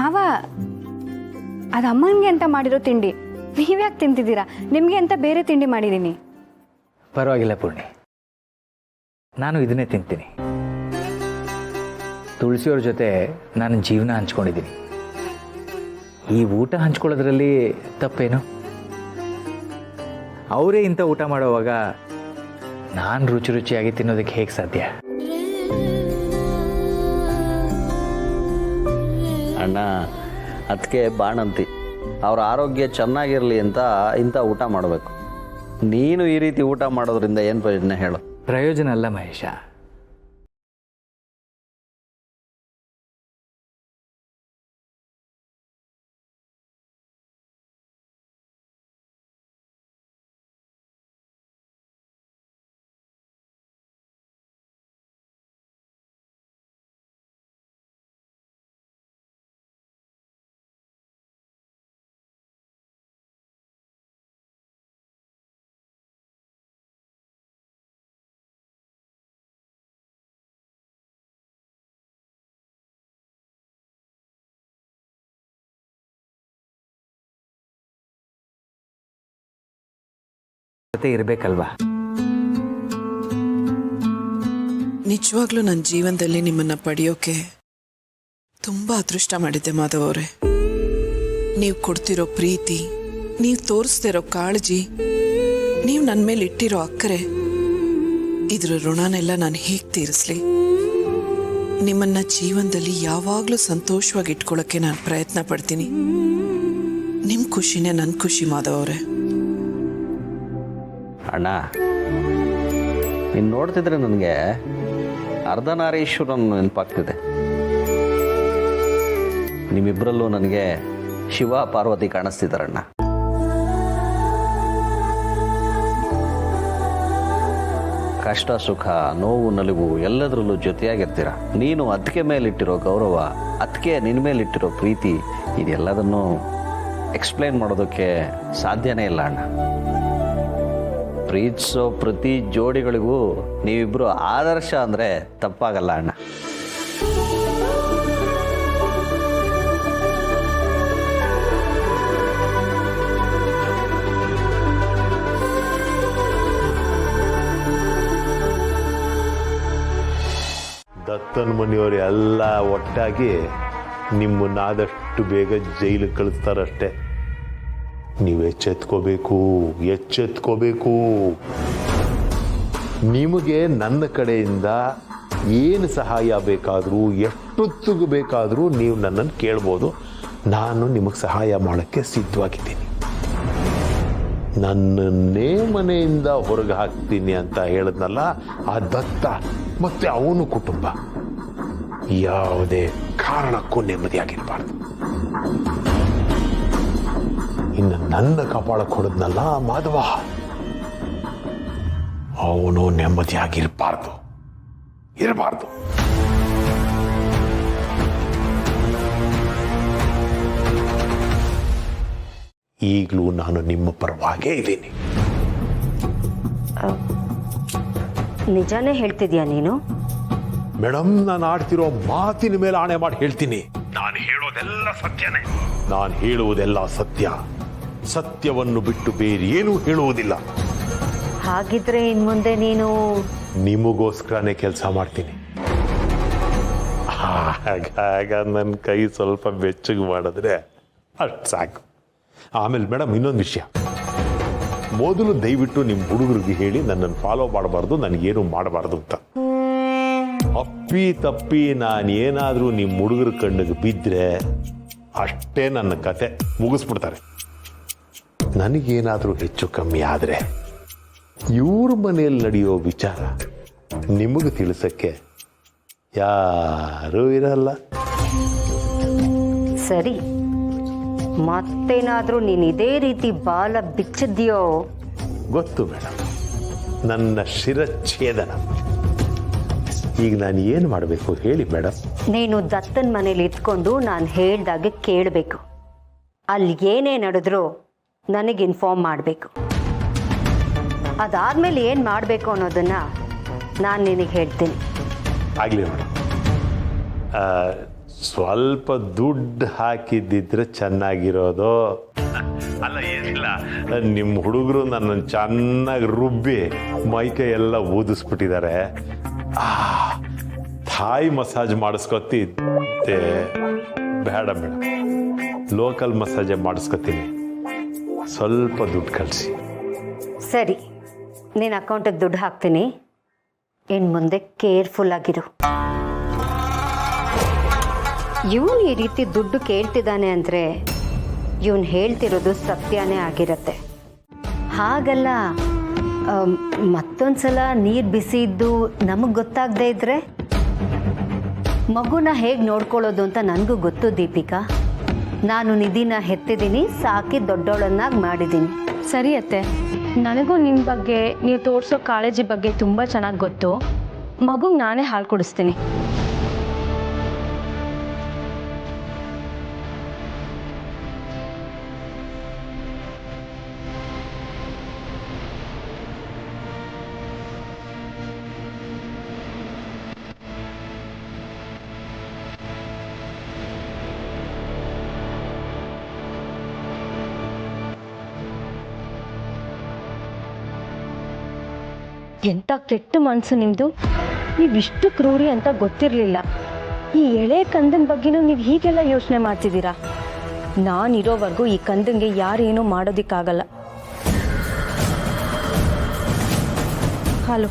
ಮಾವ, ಅದು ಅಮ್ಮನಿಗೆ ಅಂತ ಮಾಡಿರೋ ತಿಂಡಿ, ನೀವ್ಯಾಕೆ ತಿಂತಿದ್ದೀರಾ? ನಿಮಗೆ ಅಂತ ಬೇರೆ ತಿಂಡಿ ಮಾಡಿದ್ದೀನಿ. ಪರವಾಗಿಲ್ಲ ಪೂರ್ಣಿ, ನಾನು ಇದನ್ನೇ ತಿಂತೀನಿ. ತುಳಸಿಯವ್ರ ಜೊತೆ ನಾನು ಜೀವನ ಹಂಚ್ಕೊಂಡಿದ್ದೀನಿ. ಈ ಊಟ ಹಂಚ್ಕೊಳ್ಳೋದ್ರಲ್ಲಿ ತಪ್ಪೇನು? ಅವರೇ ಇಂಥ ಊಟ ಮಾಡೋವಾಗ ನಾನು ರುಚಿ ರುಚಿಯಾಗಿ ತಿನ್ನೋದಕ್ಕೆ ಹೇಗೆ ಸಾಧ್ಯ? ಅಣ್ಣ, ಅದಕ್ಕೆ ಬಾಣಂತಿ ಅವ್ರ ಆರೋಗ್ಯ ಚೆನ್ನಾಗಿರಲಿ ಅಂತ ಇಂಥ ಊಟ ಮಾಡಬೇಕು. ನೀನು ಈ ರೀತಿ ಊಟ ಮಾಡೋದ್ರಿಂದ ಏನು ಪ್ರಯೋಜನ ಹೇಳು? ಪ್ರಯೋಜನ ಅಲ್ಲ ಮಹೇಶ. ಜೊತೆ ಇರಬೇಕಲ್ವಾ? ನಿಜವಾಗ್ಲೂ ನನ್ನ ಜೀವನದಲ್ಲಿ ನಿಮ್ಮನ್ನ ಪಡೆಯೋಕೆ ತುಂಬಾ ಅದೃಷ್ಟ ಮಾಡಿದ್ದೆ ಮಾಧವ್ ಅವರೇ. ನೀವು ಕೊಡ್ತಿರೋ ಪ್ರೀತಿ, ನೀವು ತೋರಿಸ್ತಿರೋ ಕಾಳಜಿ, ನೀವು ನನ್ನ ಮೇಲೆ ಇಟ್ಟಿರೋ ಅಕ್ಕರೆ, ಇದ್ರ ಋಣನೆಲ್ಲ ನಾನು ಹೇಗೆ ತೀರಿಸ್ಲಿ? ನಿಮ್ಮನ್ನ ಜೀವನದಲ್ಲಿ ಯಾವಾಗಲೂ ಸಂತೋಷವಾಗಿ ಇಟ್ಕೊಳ್ಳೋಕ್ಕೆ ನಾನು ಪ್ರಯತ್ನ ಪಡ್ತೀನಿ. ನಿಮ್ಮ ಖುಷಿನೇ ನನ್ನ ಖುಷಿ ಮಾಧವ್ ಅವರೇ. ಅಣ್ಣ, ನೀನು ನೋಡ್ತಿದ್ರೆ ನನಗೆ ಅರ್ಧನಾರೀಶ್ವರನ್ ನೆನಪಾಗ್ತಿದೆ. ನಿಮ್ಮಿಬ್ಬರಲ್ಲೂ ನನಗೆ ಶಿವ ಪಾರ್ವತಿ ಕಾಣಿಸ್ತಿದ್ದಾರಣ್ಣ. ಕಷ್ಟ ಸುಖ ನೋವು ನಲಿವು ಎಲ್ಲದರಲ್ಲೂ ಜೊತೆಯಾಗಿರ್ತೀರ. ನೀನು ಅದಕ್ಕೆ ಮೇಲಿಟ್ಟಿರೋ ಗೌರವ, ಅದಕ್ಕೆ ನಿನ್ನ ಮೇಲಿಟ್ಟಿರೋ ಪ್ರೀತಿ, ಇದೆಲ್ಲದನ್ನು ಎಕ್ಸ್ಪ್ಲೈನ್ ಮಾಡೋದಕ್ಕೆ ಸಾಧ್ಯನೇ ಇಲ್ಲ ಅಣ್ಣ. ಪ್ರೀತಿಸೋ ಪ್ರತಿ ಜೋಡಿಗಳಿಗೂ ನೀವಿಬ್ಬರು ಆದರ್ಶ ಅಂದರೆ ತಪ್ಪಾಗಲ್ಲ ಅಣ್ಣ. ದತ್ತನ ಮನೆಯವರು ಎಲ್ಲ ಒಟ್ಟಾಗಿ ನಿಮ್ಮನ್ನಾದಷ್ಟು ಬೇಗ ಜೈಲಿಗೆ ಕಳಿಸ್ತಾರಷ್ಟೇ. ನೀವು ಎಚ್ಚೆತ್ಕೋಬೇಕು. ನಿಮಗೆ ನನ್ನ ಕಡೆಯಿಂದ ಏನು ಸಹಾಯ ಬೇಕಾದರೂ, ಎಷ್ಟೊತ್ತಿಗೆ ಬೇಕಾದರೂ ನೀವು ನನ್ನನ್ನು ಕೇಳ್ಬೋದು. ನಾನು ನಿಮಗೆ ಸಹಾಯ ಮಾಡೋಕ್ಕೆ ಸಿದ್ಧವಾಗಿದ್ದೀನಿ. ನನ್ನನ್ನೇ ಮನೆಯಿಂದ ಹೊರಗೆ ಹಾಕ್ತೀನಿ ಅಂತ ಹೇಳಿದ್ನಲ್ಲ ಆ ದತ್ತ ಮತ್ತು ಅವನು ಕುಟುಂಬ ಯಾವುದೇ ಕಾರಣಕ್ಕೂ ನೆಮ್ಮದಿಯಾಗಿರಬಾರ್ದು. ಇನ್ನು ನನ್ನ ಕಪಾಳಕ್ಕೆ ಹೊಡೆದ್ನಲ್ಲ ಮಾಧವ, ಅವನು ನೆಮ್ಮದಿಯಾಗಿರಬಾರ್ದು. ಈಗಲೂ ನಾನು ನಿಮ್ಮ ಪರವಾಗೇ ಇದ್ದೀನಿ. ನಿಜಾನೇ ಹೇಳ್ತಿದ್ಯಾ ನೀನು? ಮೇಡಮ್, ನಾನು ಆಡ್ತಿರೋ ಮಾತಿನ ಮೇಲೆ ಆಣೆ ಮಾಡಿ ಹೇಳ್ತೀನಿ, ನಾನು ಹೇಳೋದೆಲ್ಲ ಸತ್ಯನೇ. ನಾನು ಹೇಳುವುದೆಲ್ಲ ಸತ್ಯ. ಸತ್ಯವನ್ನು ಬಿಟ್ಟು ಬೇರೇನೂ ಹೇಳುವುದಿಲ್ಲ. ಹಾಗಿದ್ರೆ ಇನ್ಮುಂದೆ ನೀನು ನಿಮಗೋಸ್ಕರನೇ ಕೆಲಸ ಮಾಡ್ತೀನಿ. ಆಗ ನನ್ನ ಕೈ ಸ್ವಲ್ಪ ಬೆಚ್ಚಗೆ ಮಾಡಿದ್ರೆ ಅಷ್ಟು ಸಾಕು. ಆಮೇಲೆ ಮೇಡಮ್, ಇನ್ನೊಂದು ವಿಷಯ, ಮೊದಲು ದಯವಿಟ್ಟು ನಿಮ್ಮ ಹುಡುಗರಿಗೆ ಹೇಳಿ ನನ್ನನ್ನು ಫಾಲೋ ಮಾಡಬಾರ್ದು, ನನಗೇನು ಮಾಡಬಾರ್ದು ಅಂತ. ಅಪ್ಪಿ ತಪ್ಪಿ ನಾನೇನಾದರೂ ನಿಮ್ಮ ಹುಡುಗರ ಕಣ್ಣಿಗೆ ಬಿದ್ದರೆ ಅಷ್ಟೇ ನನ್ನ ಕತೆ ಮುಗಿಸ್ಬಿಡ್ತಾರೆ. ನನಗೇನಾದರೂ ಹೆಚ್ಚು ಕಮ್ಮಿ ಆದರೆ ಇವ್ರ ಮನೆಯಲ್ಲಿ ನಡೆಯೋ ವಿಚಾರ ನಿಮಗೆ ತಿಳಿಸಕ್ಕೆ ಯಾರೂ ಇರಲ್ಲ. ಸರಿ, ಮತ್ತೇನಾದ್ರೂ ನೀನು ಇದೇ ರೀತಿ ಬಾಲ ಬಿಚ್ಚಿದ್ಯೋ? ಗೊತ್ತು ಮೇಡಮ್, ನನ್ನ ಶಿರಚ್ಛೇದನ. ಈಗ ನಾನು ಏನು ಮಾಡಬೇಕು ಹೇಳಿ ಮೇಡಮ್? ನೀನು ದತ್ತನ ಮನೇಲಿ ಇದ್ಕೊಂಡು ನಾನು ಹೇಳ್ದಾಗೆ ಕೇಳಬೇಕು. ಅಲ್ಲಿ ಏನೇ ನಡೆದ್ರೂ ನನಗೆ ಇನ್ಫಾರ್ಮ್ ಮಾಡಬೇಕು. ಅದಾದ್ಮೇಲೆ ಏನು ಮಾಡಬೇಕು ಅನ್ನೋದನ್ನ ನಾನು ನಿನಗೆ ಹೇಳ್ತೀನಿ. ಆಗಲಿ ಮೇಡಮ್. ಸ್ವಲ್ಪ ದುಡ್ಡು ಹಾಕಿದ್ದಿದ್ರೆ ಚೆನ್ನಾಗಿರೋದು. ಅಲ್ಲ ಏನಿಲ್ಲ, ನಿಮ್ಮ ಹುಡುಗರು ನನ್ನನ್ನು ಚೆನ್ನಾಗಿ ರುಬ್ಬಿ ಮೈಕೈ ಎಲ್ಲ ಊದಿಸ್ಬಿಟ್ಟಿದ್ದಾರೆ. Thai massage ಮಾಡಿಸ್ಕೊತಿದ್ದೆ. ಬೇಡ ಬೇಡ, ಲೋಕಲ್ ಮಸಾಜೇ ಮಾಡಿಸ್ಕೊತೀನಿ. ಸ್ವಲ್ಪ ದುಡ್ಡು ಕಳಿಸಿ. ಸರಿ, ನಿನ್ನ ಅಕೌಂಟಿಗೆ ದುಡ್ಡು ಹಾಕ್ತೀನಿ. ಇನ್ನು ಮುಂದೆ ಕೇರ್ಫುಲ್ ಆಗಿರು. ಇವನು ಈ ರೀತಿ ದುಡ್ಡು ಕೇಳ್ತಿದ್ದಾನೆ ಅಂದರೆ ಇವನು ಹೇಳ್ತಿರೋದು ಸತ್ಯನೇ ಆಗಿರತ್ತೆ. ಹಾಗಲ್ಲ, ಮತ್ತೊಂದ್ಸಲ ನೀರು ಬಿಸಿ ಇದ್ದು ನಮಗೆ ಗೊತ್ತಾಗದೇ ಇದ್ರೆ ಮಗುನ ಹೇಗೆ ನೋಡ್ಕೊಳ್ಳೋದು ಅಂತ ನನಗೂ ಗೊತ್ತು ದೀಪಿಕಾ. ನಾನು ನಿಧಿನ ಹೆತ್ತಿದ್ದೀನಿ, ಸಾಕಿ ದೊಡ್ಡೋಳನ್ನಾಗಿ ಮಾಡಿದ್ದೀನಿ. ಸರಿ ಅತ್ತೆ, ನನಗೂ ನಿಮ್ಮ ಬಗ್ಗೆ, ನೀವು ತೋರಿಸೋ ಕಾಳಜಿ ಬಗ್ಗೆ ತುಂಬ ಚೆನ್ನಾಗಿ ಗೊತ್ತು. ಮಗುಗೆ ನಾನೇ ಹಾಲು ಕುಡಿಸ್ತೀನಿ. ಎಂಥ ಕೆಟ್ಟ ಮನಸ್ಸು ನಿಮ್ಮದು. ನೀವಿಷ್ಟು ಕ್ರೂರಿ ಅಂತ ಗೊತ್ತಿರಲಿಲ್ಲ. ಈ ಎಳೆ ಕಂದನ ಬಗ್ಗೆನೂ ನೀವು ಹೀಗೆಲ್ಲ ಯೋಚನೆ ಮಾಡ್ತಿದ್ದೀರಾ? ನಾನಿರೋವರೆಗೂ ಈ ಕಂದಂಗೆ ಯಾರೇನೂ ಮಾಡೋದಕ್ಕಾಗಲ್ಲ. ಹಾಲು